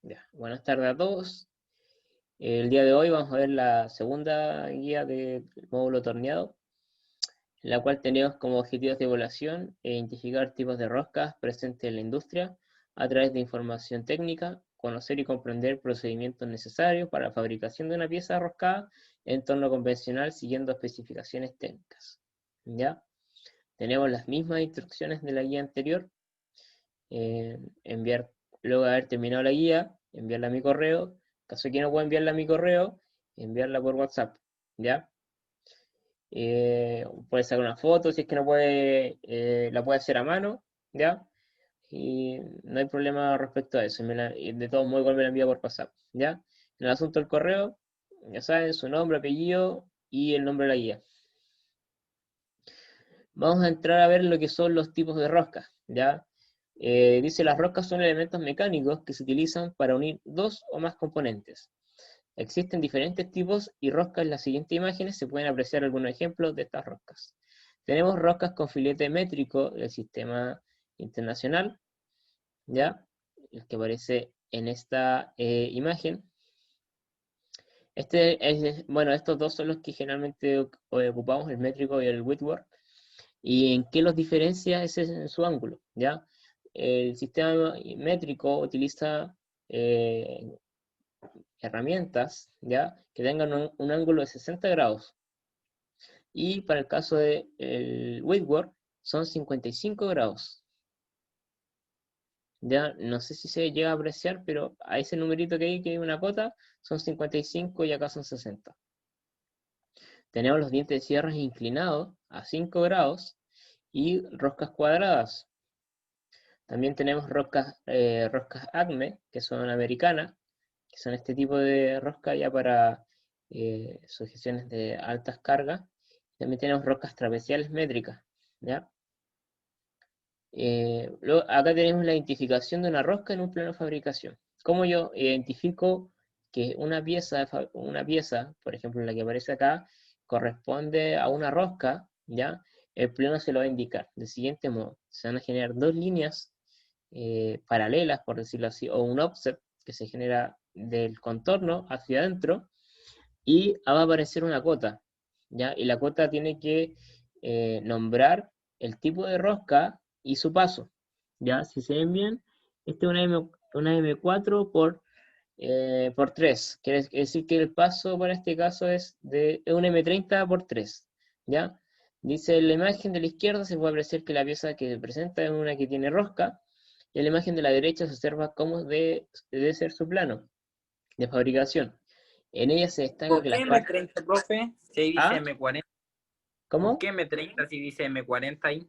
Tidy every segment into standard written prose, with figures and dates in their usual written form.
Ya. Buenas tardes a todos. El día de hoy vamos a ver la segunda guía del módulo torneado, en la cual tenemos como objetivos de evaluación identificar tipos de roscas presentes en la industria a través de información técnica, conocer y comprender procedimientos necesarios para la fabricación de una pieza roscada en entorno convencional siguiendo especificaciones técnicas. ¿Ya? Tenemos las mismas instrucciones de la guía anterior. Enviar, luego de haber terminado la guía, enviarla a mi correo. En caso de que no pueda enviarla a mi correo, enviarla por WhatsApp, ¿ya? Puede sacar una foto, si es que no puede, la puede hacer a mano, ¿ya? Y no hay problema respecto a eso. Y de todos modos, igual me la envía por WhatsApp, ¿ya? En el asunto del correo, ya saben, su nombre, apellido y el nombre de la guía. Vamos a entrar a ver lo que son los tipos de roscas, ¿ya? Dice, las roscas son elementos mecánicos que se utilizan para unir dos o más componentes. Existen diferentes tipos y roscas. En las siguientes imágenes se pueden apreciar algunos ejemplos de estas roscas. Tenemos roscas con filete métrico del sistema internacional, ¿ya? El que aparece en esta imagen. Bueno, estos dos son los que generalmente ocupamos, el métrico y el Whitworth. ¿Y en qué los diferencia? Ese es su ángulo, ¿ya? El sistema métrico utiliza herramientas, ¿ya? Que tengan un ángulo de 60 grados. Y para el caso del Whitworth son 55 grados. Ya no sé si se llega a apreciar, pero a ese numerito que hay una cota, son 55 y acá son 60. Tenemos los dientes de sierra inclinados a 5 grados y roscas cuadradas. También tenemos roscas ACME, que son americanas, que son este tipo de rosca ya para sujeciones de altas cargas. También tenemos roscas trapeciales métricas, ¿ya? Luego, acá tenemos la identificación de una rosca en un plano de fabricación. ¿Cómo yo identifico que una pieza, por ejemplo, la que aparece acá, corresponde a una rosca? ¿Ya? El plano se lo va a indicar del siguiente modo. Se van a generar dos líneas paralelas, por decirlo así, o un offset que se genera del contorno hacia adentro, y va a aparecer una cota, ¿ya? Y la cota tiene que nombrar el tipo de rosca y su paso, ¿ya? Si se ven bien, este es una M4 por 3, quiere decir que el paso para este caso es un M30 por 3, ¿ya? Dice, en la imagen de la izquierda se puede apreciar que la pieza que se presenta es una que tiene rosca, y en la imagen de la derecha se observa cómo debe ser su plano de fabricación. En ella se destaca ¿Por que qué las partes... M30, profe? Si ahí dice ¿Ah? M40. ¿Por ¿Cómo? qué M30 si dice M40 ahí?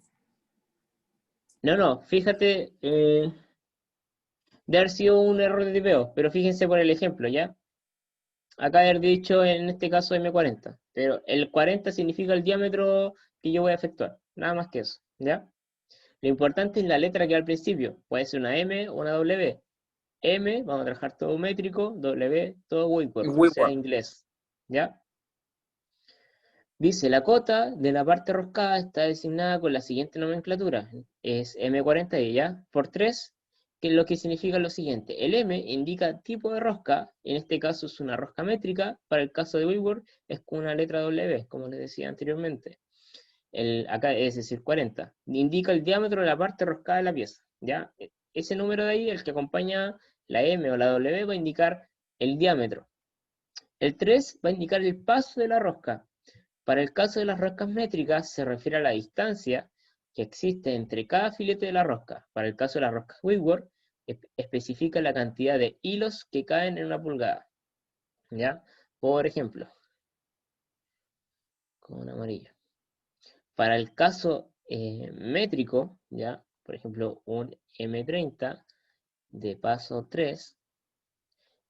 No, fíjate, debe haber sido un error de tipeo, pero fíjense por el ejemplo, ¿ya? Acá haber dicho en este caso M40, pero el 40 significa el diámetro que yo voy a efectuar, nada más que eso, ¿ya? Lo importante es la letra que va al principio, puede ser una M o una W. M, vamos a trabajar todo métrico, W, todo Whitworth, o sea, Whitworth. inglés, ¿ya? Dice, la cota de la parte roscada está designada con la siguiente nomenclatura. Es M40, ¿ya? Por 3, que es lo que significa lo siguiente. El M indica tipo de rosca, en este caso es una rosca métrica, para el caso de Whitworth es con una letra W, como les decía anteriormente. Acá es decir, 40. Indica el diámetro de la parte roscada de la pieza, ¿ya? Ese número de ahí, el que acompaña la M o la W, va a indicar el diámetro. El 3 va a indicar el paso de la rosca. Para el caso de las roscas métricas, se refiere a la distancia que existe entre cada filete de la rosca. Para el caso de las roscas Whitworth, especifica la cantidad de hilos que caen en una pulgada, ¿ya? Por ejemplo, con un amarillo. Para el caso métrico, ¿ya? Por ejemplo, un M30 de paso 3,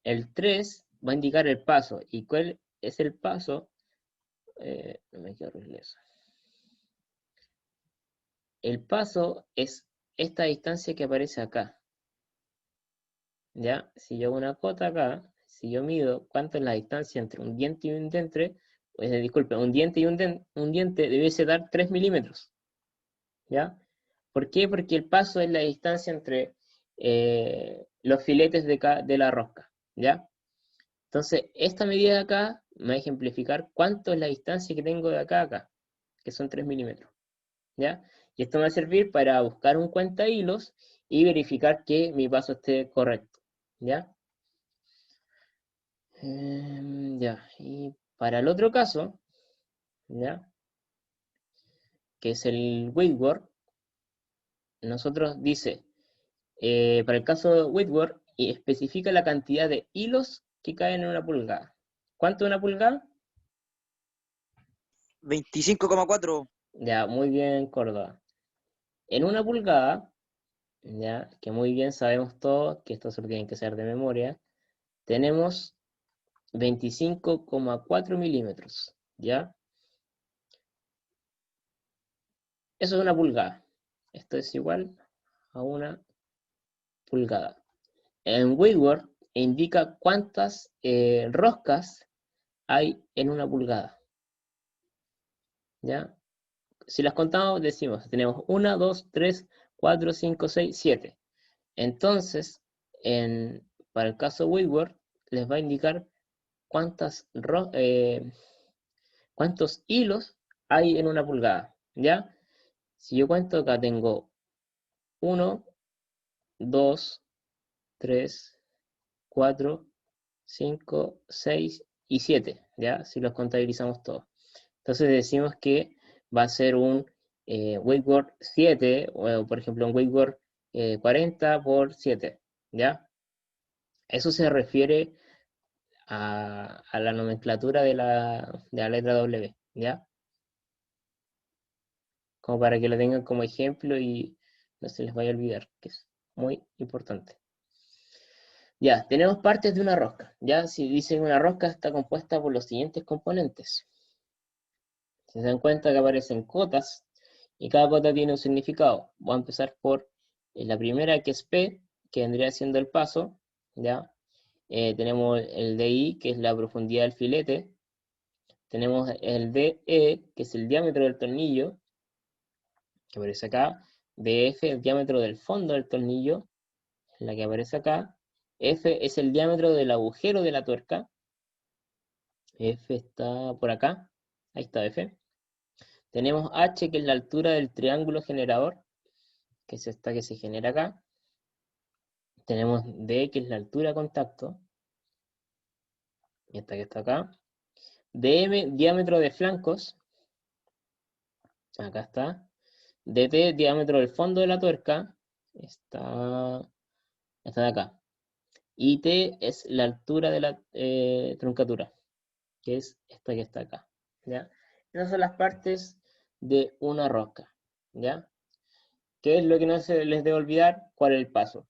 el 3 va a indicar el paso. ¿Y cuál es el paso? No me quiero arreglar eso. El paso es esta distancia que aparece acá, ¿ya? Si yo hago una cota acá, si yo mido cuánto es la distancia entre un diente y un diente, pues disculpe, un diente y un diente debiese dar 3 milímetros, ¿ya? ¿Por qué? Porque el paso es la distancia entre los filetes de la rosca, ¿ya? Entonces, esta medida de acá me va a ejemplificar cuánto es la distancia que tengo de acá a acá, que son 3 milímetros, ¿ya? Y esto me va a servir para buscar un cuenta hilos y verificar que mi paso esté correcto, ¿ya? Ya, y para el otro caso, ¿ya? Que es el Whitworth, nosotros dice, para el caso de Whitworth, y especifica la cantidad de hilos que caen en una pulgada. ¿Cuánto es una pulgada? 25,4. Ya, muy bien, Córdoba. En una pulgada, ya, que muy bien sabemos todos que esto solo tienen que ser de memoria, tenemos 25,4 milímetros, ¿ya? Eso es una pulgada. Esto es igual a una pulgada. En Whitworth indica cuántas roscas hay en una pulgada, ¿ya? Si las contamos, decimos, tenemos 1, 2, 3, 4, 5, 6, 7. Entonces, para el caso Whitworth, les va a indicar cuántos hilos hay en una pulgada, ¿ya? Si yo cuento acá, tengo 1, 2, 3, 4, 5, 6 y 7, ¿ya? Si los contabilizamos todos. Entonces decimos que va a ser un Whitworth 7, o por ejemplo un Whitworth 40 por 7, ¿ya? Eso se refiere a la nomenclatura de la letra W, ¿ya? Como para que lo tengan como ejemplo y no se les vaya a olvidar, que es muy importante. Ya, tenemos partes de una rosca, ¿ya? Si dicen una rosca está compuesta por los siguientes componentes. Si se dan cuenta que aparecen cotas, y cada cota tiene un significado. Voy a empezar por la primera, que es P, que vendría siendo el paso, ¿ya? Tenemos el DI, que es la profundidad del filete. Tenemos el DE, que es el diámetro del tornillo, que aparece acá. DF, el diámetro del fondo del tornillo, la que aparece acá. F es el diámetro del agujero de la tuerca. F está por acá. Ahí está F. Tenemos H, que es la altura del triángulo generador, que es esta que se genera acá. Tenemos D, que es la altura de contacto, y esta que está acá. DM, diámetro de flancos, acá está. DT, diámetro del fondo de la tuerca, está de acá. Y T es la altura de la truncatura, que es esta que está acá, ¿ya? Esas son las partes de una rosca, ¿ya? ¿Qué es lo que no se les debe olvidar? ¿Cuál es el paso?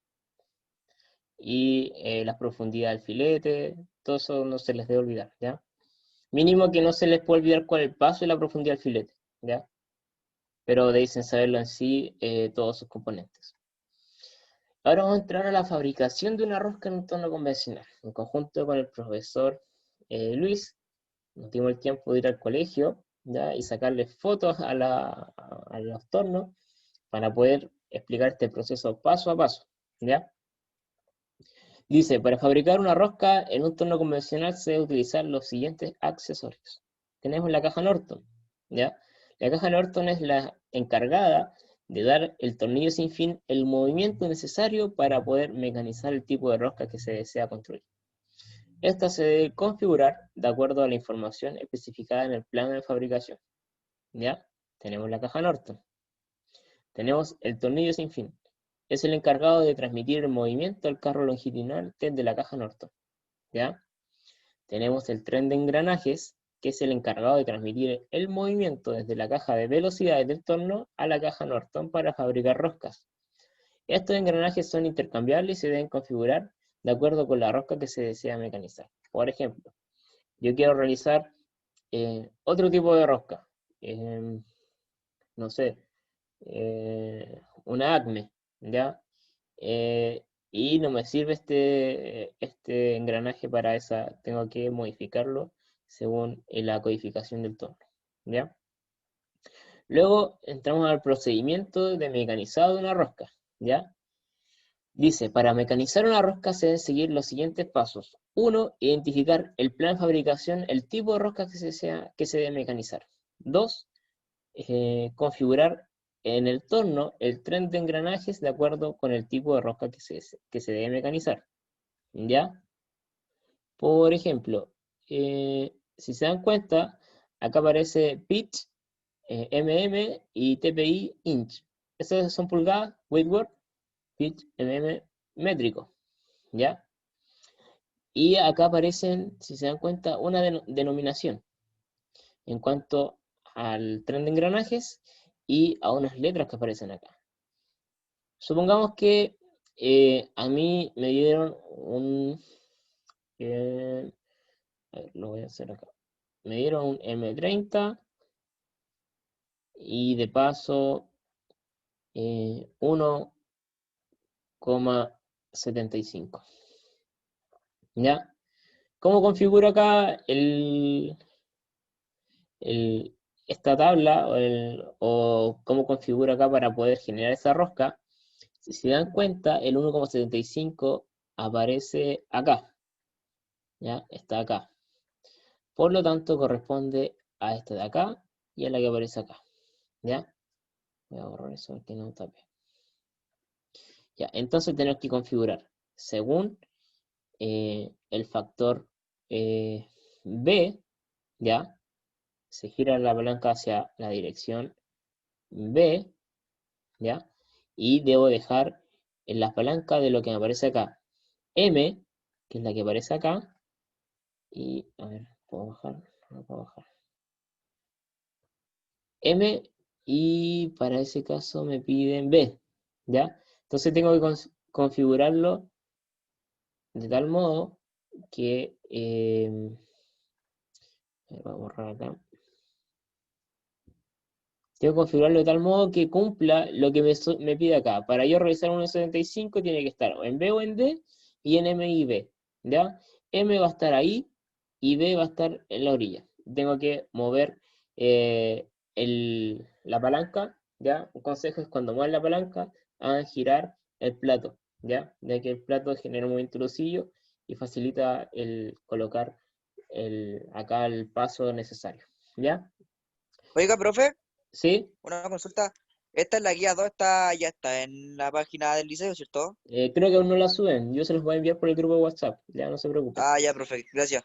Y la profundidad del filete, todo eso no se les debe olvidar, ¿ya? Mínimo que no se les puede olvidar cuál es el paso y la profundidad del filete, ¿ya? Pero deben saberlo en sí todos sus componentes. Ahora vamos a entrar a la fabricación de una rosca en un torno convencional. En conjunto con el profesor Luis, nos dimos el tiempo de ir al colegio, ¿ya? Y sacarle fotos a los tornos para poder explicar este proceso paso a paso, ¿ya? Dice, para fabricar una rosca en un torno convencional se debe utilizar los siguientes accesorios. Tenemos la caja Norton, ¿ya? La caja Norton es la encargada de dar el tornillo sin fin el movimiento necesario para poder mecanizar el tipo de rosca que se desea construir. Esta se debe configurar de acuerdo a la información especificada en el plano de fabricación, ¿ya? Tenemos la caja Norton. Tenemos el tornillo sin fin. Es el encargado de transmitir el movimiento al carro longitudinal desde la caja Norton, ¿ya? Tenemos el tren de engranajes, que es el encargado de transmitir el movimiento desde la caja de velocidades del torno a la caja Norton para fabricar roscas. Estos engranajes son intercambiables y se deben configurar de acuerdo con la rosca que se desea mecanizar. Por ejemplo, yo quiero realizar otro tipo de rosca, no sé, una ACME, ¿ya? Y no me sirve este engranaje para esa, tengo que modificarlo según la codificación del torno, ¿ya? Luego entramos al procedimiento de mecanizado de una rosca, ¿ya? Dice, para mecanizar una rosca se deben seguir los siguientes pasos. 1. Identificar el plan de fabricación, el tipo de rosca que se debe mecanizar. 2. Configurar en el torno el tren de engranajes de acuerdo con el tipo de rosca que se debe mecanizar. ¿Ya? Por ejemplo, si se dan cuenta, acá aparece pitch, mm y TPI inch. Esas son pulgadas, weight pitch, mm métrico. ¿Ya? Y acá aparecen, si se dan cuenta, una denominación en cuanto al tren de engranajes y a unas letras que aparecen acá. Supongamos que a mí me dieron un... a ver, lo voy a hacer acá. Me dieron un M30 y de paso 1,75. ¿Ya? ¿Cómo configuro acá el- esta tabla o cómo configuro acá para poder generar esa rosca? Si se dan cuenta, el 1,75 aparece acá. ¿Ya? Está acá. Por lo tanto, corresponde a esta de acá y a la que aparece acá. ¿Ya? Voy a borrar eso porque no tape. Ya, entonces tenemos que configurar según el factor B, ¿ya? Se gira la palanca hacia la dirección B, ¿ya? Y debo dejar en la palanca de lo que me aparece acá, M, que es la que aparece acá, y, a ver, ¿puedo bajar? No puedo bajar. M, y para ese caso me piden B, ¿ya? Entonces tengo que configurarlo de tal modo que, voy a borrar acá, tengo que configurarlo de tal modo que cumpla lo que me pide acá. Para yo realizar 1,75 tiene que estar en B o en D y en M y B, ¿ya? M va a estar ahí y B va a estar en la orilla. Tengo que mover la palanca, ¿ya? Un consejo es cuando muevan la palanca, hagan girar el plato, ¿ya? Ya que el plato genera un movimiento lucidillo y facilita el colocar acá el paso necesario, ¿ya? Oiga, profe, ¿Sí? una consulta. Esta es la guía 2, ya está en la página del liceo, ¿cierto? Creo que aún no la suben. Yo se los voy a enviar por el grupo de WhatsApp. Ya no se preocupen. Ah, ya, profe, gracias.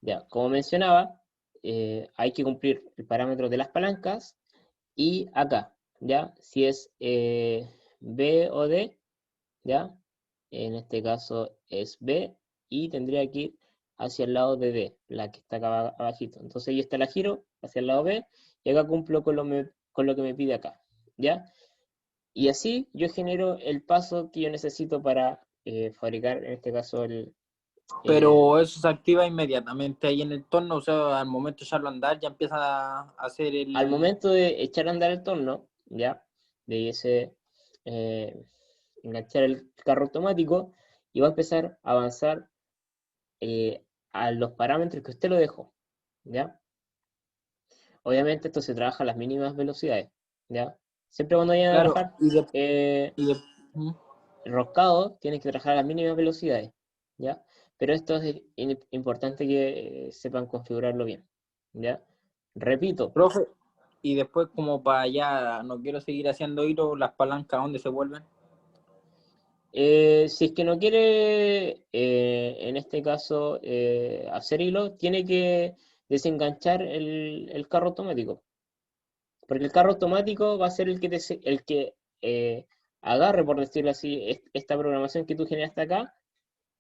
Ya, como mencionaba, hay que cumplir el parámetro de las palancas y acá, ¿ya? Si es B o D, ¿ya? En este caso es B y tendría que ir hacia el lado de D, la que está acá abajito. Entonces yo esta la giro hacia el lado B y acá cumplo con lo que me pide acá, ¿ya? Y así yo genero el paso que yo necesito para fabricar, en este caso, Pero eso se activa inmediatamente ahí en el torno, o sea, al momento de echarlo a andar ya empieza a hacer al el... momento de echar a andar el torno, ¿ya? De ese, eh, enganchar el carro automático y va a empezar a avanzar a los parámetros que usted lo dejó, ¿ya? Obviamente esto se trabaja a las mínimas velocidades, ¿ya? Siempre cuando vayan a Claro, trabajar y de- ¿Mm? roscado, tienen que trabajar a las mínimas velocidades, ¿ya? Pero esto es importante que sepan configurarlo bien, ¿ya? Repito, Profe, y después como para allá, no quiero seguir haciendo hilos, las palancas, ¿dónde se vuelven? si es que no quiere, en este caso, hacer hilo, tiene que desenganchar el carro automático, porque el carro automático va a ser el que agarre, por decirlo así, esta programación que tú generaste acá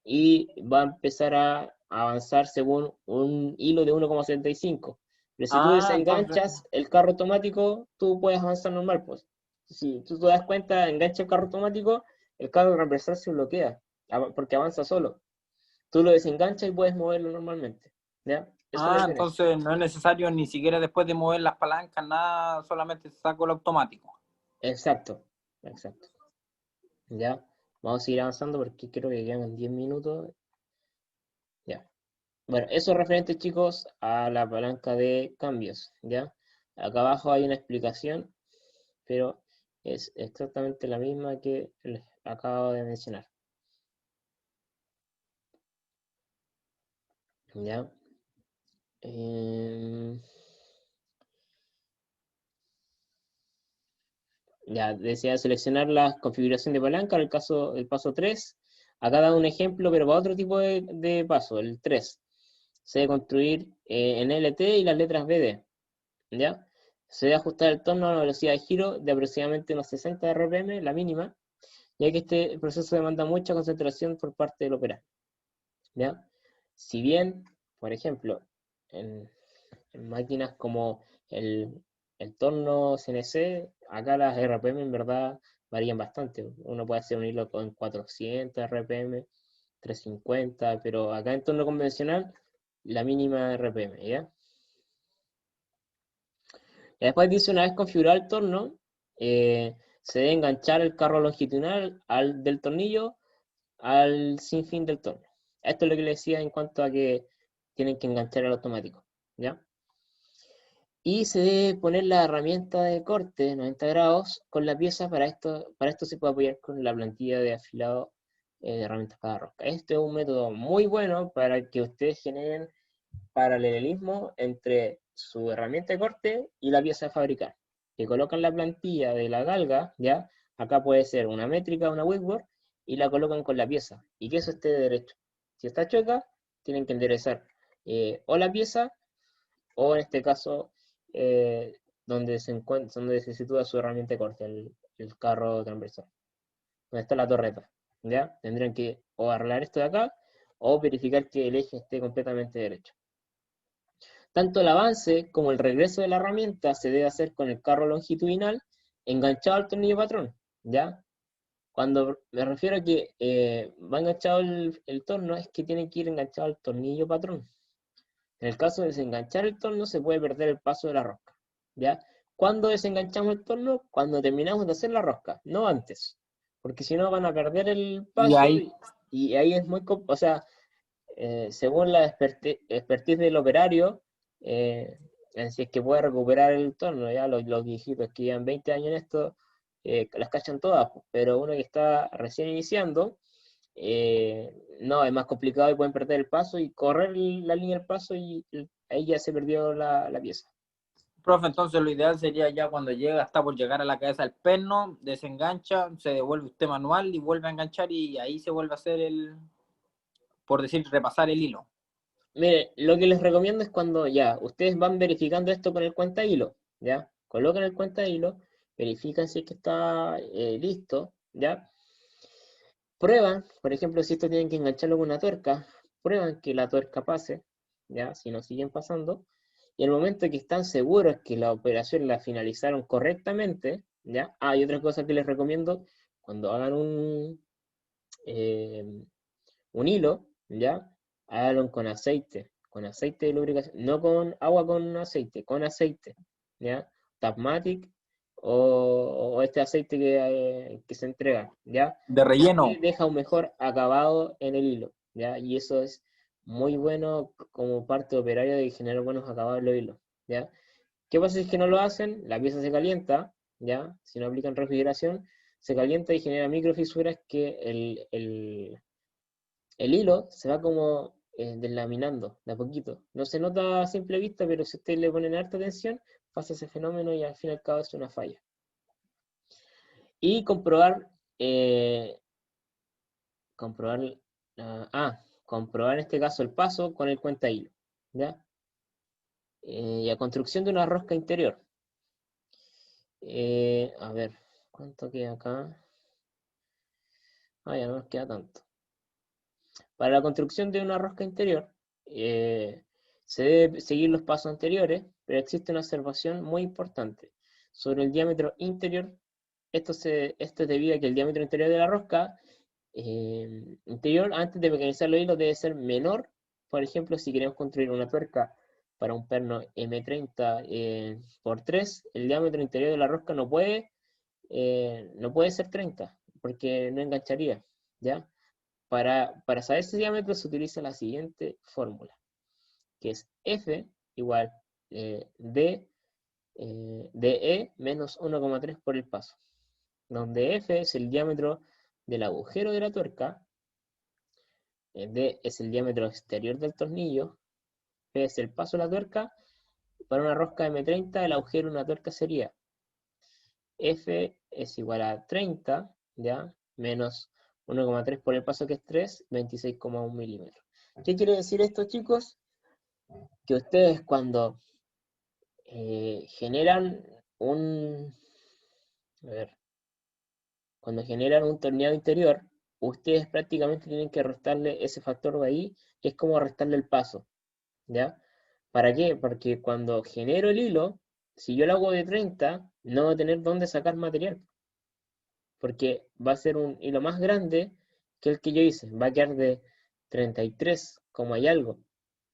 y va a empezar a avanzar según un hilo de 1,75. Pero si tú Ah, entonces, desenganchas el carro automático, tú puedes avanzar normal, pues. Si tú te das cuenta, engancha el carro automático, el carro al reemplazar se bloquea, porque avanza solo. Tú lo desenganchas y puedes moverlo normalmente. ¿Ya? Esa es la diferencia. entonces no es necesario ni siquiera después de mover las palancas, nada, solamente saco el automático. Exacto, exacto. ¿Ya? Vamos a seguir avanzando porque creo que quedan 10 minutos. Ya. Bueno, eso es referente, chicos, a la palanca de cambios, ¿ya? Acá abajo hay una explicación, pero es exactamente la misma que les acabo de mencionar. ¿Ya? Ya, decía seleccionar la configuración de palanca, el paso 3. Acá da un ejemplo, pero para otro tipo de paso, el 3. Se debe construir en LT y las letras BD. ¿Ya? Se debe ajustar el torno a una velocidad de giro de aproximadamente unos 60 RPM, la mínima, ya que este proceso demanda mucha concentración por parte del operario. ¿Ya? Si bien, por ejemplo, en máquinas como el torno CNC, acá las RPM en verdad varían bastante. Uno puede hacer un hilo con 400 RPM, 350, pero acá en torno convencional, la mínima RPM, ¿ya? Y después dice, una vez configurado el torno, se debe enganchar el carro longitudinal del tornillo al sinfín del torno. Esto es lo que le decía en cuanto a que tienen que enganchar el automático, ¿ya? Y se debe poner la herramienta de corte de 90 grados con la pieza. Para esto se puede apoyar con la plantilla de afilado de herramientas para rosca. Este es un método muy bueno para que ustedes generen paralelismo entre su herramienta de corte y la pieza de fabricar. Que colocan la plantilla de la galga, ¿ya? Acá puede ser una métrica, una whitboard, y la colocan con la pieza, y que eso esté derecho. Si está chueca, tienen que enderezar o la pieza, o en este caso, donde se sitúa su herramienta de corte, el carro transversal, donde está la torreta, ¿ya? Tendrían que o arreglar esto de acá, o verificar que el eje esté completamente derecho. Tanto el avance como el regreso de la herramienta se debe hacer con el carro longitudinal enganchado al tornillo patrón, ¿ya? Cuando me refiero a que va enganchado el torno, es que tiene que ir enganchado al tornillo patrón. En el caso de desenganchar el torno, se puede perder el paso de la rosca, ¿ya? ¿Cuándo desenganchamos el torno? Cuando terminamos de hacer la rosca, no antes, porque si no van a perder el Y paso ahí, y ahí es muy, o sea, según la expertise del operario, si es que puede recuperar el torno, ya los viejitos que llevan 20 años en esto, las cachan todas, pero uno que está recién iniciando, no, es más complicado y pueden perder el paso y correr la línea del paso y ahí ya se perdió la pieza. profe, entonces lo ideal sería ya cuando llega, está por llegar a la cabeza del perno, desengancha, se devuelve usted manual y vuelve a enganchar y ahí se vuelve a hacer por decir, repasar el hilo. Mire, lo que les recomiendo es cuando ya ustedes van verificando esto con el cuenta hilo, ¿ya? Colocan el cuenta hilo, verifican si es que está listo, ¿ya? Prueban, por ejemplo, si esto tienen que engancharlo con una tuerca, prueban que la tuerca pase, ¿ya? Si no siguen pasando, y al momento que están seguros que la operación la finalizaron correctamente, ¿ya? Ah, y otra cosa que les recomiendo, cuando hagan eh, un hilo, ¿ya? Háganlo con aceite de lubricación, no con agua con aceite, con aceite, ¿ya? Tapmatic o este aceite que se entrega, ¿ya? De Porque relleno. deja un mejor acabado en el hilo, ¿ya? Y eso es muy bueno como parte operaria de generar buenos acabados en los hilos, ¿ya? ¿Qué pasa si es que no lo hacen? La pieza se calienta, ¿ya? Si no aplican refrigeración, se calienta y genera microfisuras que el hilo se va como deslaminando de a poquito. No se nota a simple vista, pero si ustedes le ponen harta atención, pasa ese fenómeno y al fin y al cabo es una falla. Y eh, comprobar, comprobar en este caso el paso con el cuenta hilo, ¿ya? Y a construcción de una rosca interior. A ver, ¿cuánto queda acá? Ya no nos queda tanto. Para la construcción de una rosca interior, se debe seguir los pasos anteriores, pero existe una observación muy importante sobre el diámetro interior. Esto es debido a que el diámetro interior de la rosca interior, antes de mecanizar los hilos, debe ser menor. Por ejemplo, si queremos construir una tuerca para un perno M30 por 3, el diámetro interior de la rosca no puede ser 30, porque no engancharía, ¿ya? Para saber ese diámetro se utiliza la siguiente fórmula, que es F igual DE menos 1,3 por el paso. donde F es el diámetro del agujero de la tuerca, D es el diámetro exterior del tornillo, P es el paso de la tuerca. Para una rosca M30, el agujero de una tuerca sería F es igual a 30, ¿ya? Menos 1,3 por el paso que es 3, 26,1 milímetros. ¿Qué quiere decir esto, chicos? Que ustedes cuando generan un... A ver, cuando generan un torneado interior, ustedes prácticamente tienen que restarle ese factor de ahí, que es como restarle el paso, ¿ya? ¿Para qué? Porque cuando genero el hilo, si yo lo hago de 30, no voy a tener dónde sacar material, porque va a ser un hilo más grande que el que yo hice, va a quedar de 33, como hay algo,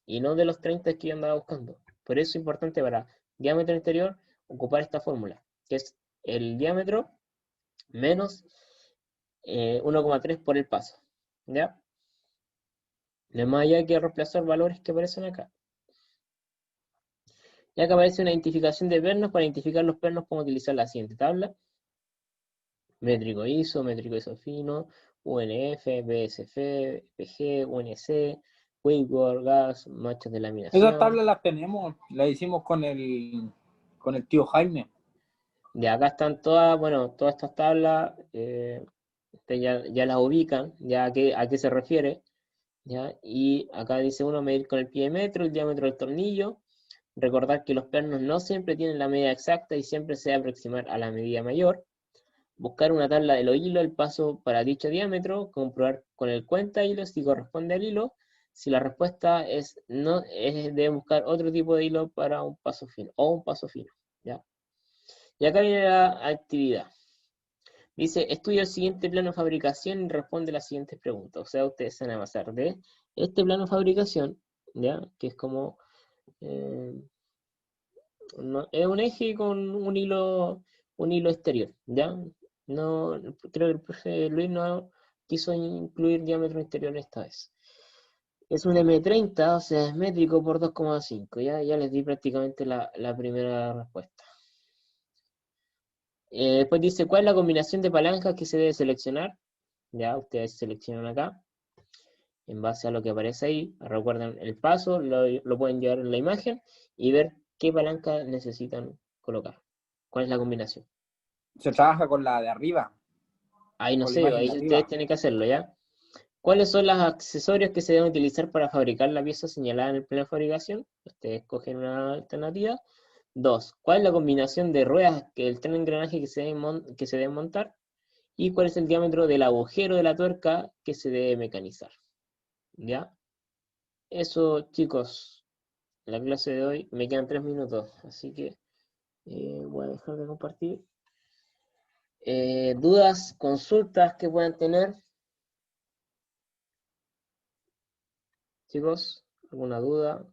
y no de los 30 que yo andaba buscando. Por eso es importante para diámetro interior ocupar esta fórmula, que es el diámetro menos 1,3 por el paso, ¿ya? No es más allá que reemplazar valores que aparecen acá. Ya que aparece una identificación de pernos, para identificar los pernos podemos utilizar la siguiente tabla. Métrico ISO fino, UNF, BSF, PG, UNC, Whitworth, gas, manchas de Esas laminación. tablas las tenemos, las hicimos con el tío Jaime. De acá están todas, bueno, todas estas tablas, ustedes ya las ubican, ya a qué se refiere, ¿ya? Y acá dice uno, medir con el pie de metro, el diámetro del tornillo. Recordar que los pernos no siempre tienen la medida exacta y siempre se debe aproximar a la medida mayor. Buscar una tabla de los hilos, el paso para dicho diámetro, comprobar con el cuenta hilo si corresponde al hilo. Si la respuesta es no, de buscar otro tipo de hilo para un paso fino, o un paso fino, ¿ya? Y acá viene la actividad. Dice, estudia el siguiente plano de fabricación y responde las siguientes preguntas. O sea, ustedes se van a basar de este plano de fabricación, ¿ya? Que es como, es un eje con un hilo exterior, ¿ya? No, creo que el profe Luis no quiso incluir diámetro interior esta vez. Es un M30, o sea, es métrico por 2,5. Ya les di prácticamente la primera respuesta. Después dice, ¿cuál es la combinación de palancas que se debe seleccionar? Ya, ustedes seleccionan acá, en base a lo que aparece ahí. Recuerden el paso, lo pueden llevar en la imagen y ver qué palanca necesitan colocar. ¿Cuál es la combinación? Se trabaja con la de arriba, Ahí no con la sé, imagen ahí de ustedes arriba. tienen que hacerlo, ¿ya? ¿Cuáles son los accesorios que se deben utilizar para fabricar la pieza señalada en el plano de fabricación? Ustedes escogen una alternativa. 2. ¿Cuál es la combinación de ruedas que el tren engranaje que se debe montar? ¿Y cuál es el diámetro del agujero de la tuerca que se debe mecanizar? ¿Ya? Eso, chicos, la clase de hoy me quedan 3 minutos, así que voy a dejar de compartir. ¿Dudas, consultas que puedan tener? Chicos, ¿alguna duda?